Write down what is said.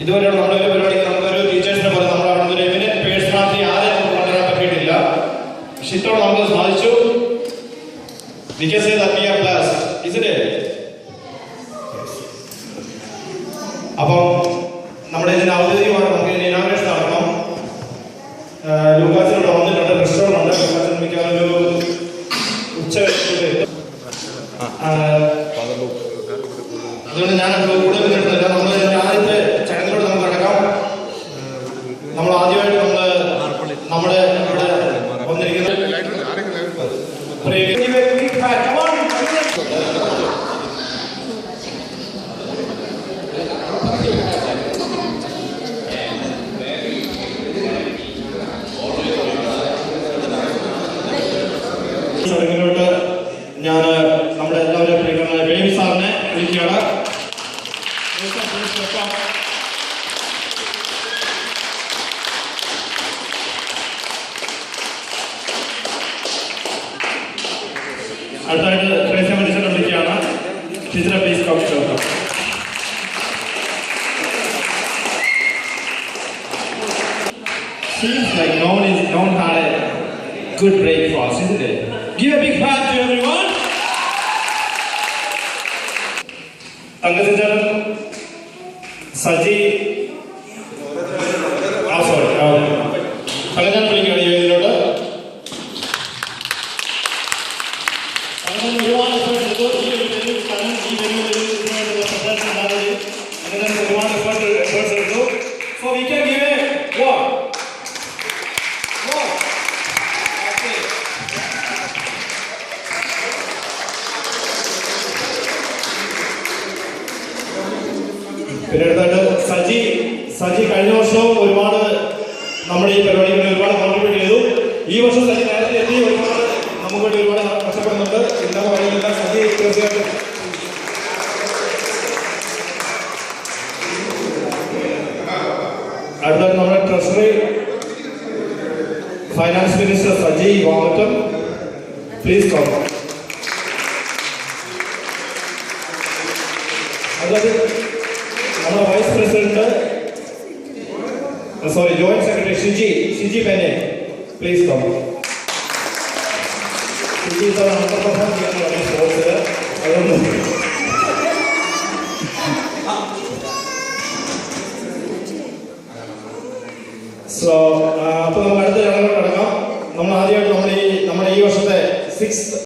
ഇതുവരെയുള്ള നമ്മുടെ ഒരു പരിപാടി നമുക്കൊരു ടീച്ചേഴ്സിനെ പോലെ നമ്മൾ അവിടെ ഒരു എമിനന്റ് പേഴ്സണാലിറ്റി ആരെയും നമുക്ക് കൊണ്ടുവരാൻ പറ്റിയിട്ടില്ല. പക്ഷെ ഇത്തവണ നമുക്ക് സാധിച്ചു. We can say that we are blessed, isn't it? അപ്പം നമ്മുടെ ഇതിന് ഔദ്യോഗികമായി നമുക്ക് ഇതിന് ഇനാഗ്രേഷൻ നടക്കണം. ലൂക്കാസിനോട് വന്നിട്ടുണ്ട്, ക്രിസ്റ്റോനുണ്ട്. ലൂക്കാസിന് മിക്കവാറും ഒരു ഉച്ച അതുകൊണ്ട് ഞാൻ കൂടുതൽ നിന്നിട്ടില്ല. നമ്മൾ ആദ്യത്തെ ചടങ്ങിലൂടെ നമുക്ക് നടക്കാം. നമ്മൾ ആദ്യമായിട്ട് നമ്മുടെ ഇവിടെ വന്നിരിക്കുന്നത് ചടങ്ങിലോട്ട് ഞാൻ നമ്മുടെ എല്ലാവരും പ്രിയങ്കരനായ ബേബി സാറിനെ വിളിക്കുകയാണ്. അടുത്തായിട്ട് ട്രേസി ടീച്ചറിനെ വിളിക്കുകയാണ്. ടീച്ചറെ please come to the Seems like no one had a good breakfast, isn't it? Give a big hand to everyone. Tangasijan, Saji, sorry, Tangasijan വിളിക്കുകയാണ് ഈ വേദിയിലോട്ട്. അങ്ങനെ ഒരുപാട് എഫേർട്ട് എടുത്തു. ഈ ഒരുപാട് എഫേർട്സ് എടുത്തു. So we can give a what? പിന്നെ അടുത്തായിട്ട് സജി കഴിഞ്ഞ വർഷവും ഒരുപാട് നമ്മുടെ ഈ പരിപാടിക്ക് ഒരുപാട് കോൺട്രിബ്യൂട്ട് ചെയ്തു. ഈ വർഷം സജി നേരത്തെ എത്തി ഒരുപാട് നമുക്ക് വേണ്ടി ഒരുപാട് കഷ്ടപ്പെടുന്നുണ്ട്. ഇന്നത്തെ പറയുന്നില്ല. സജി തീർച്ചയായിട്ടും അടുത്ത നമ്മുടെ treasury finance minister Saji Vamattam, please come. അതായത് നമ്മുടെ vice president joint secretary Shiji Penne, please come. Shiji sir underperform ചെയ്യുന്നതാണ് സ്പോർട്സിൽ. അതുകൊണ്ട് അപ്പോൾ നമുക്ക് അടുത്ത ചടങ്ങ് നടക്കാം. നമ്മൾ ആദ്യമായിട്ട് നമ്മുടെ ഈ വർഷത്തെ 6th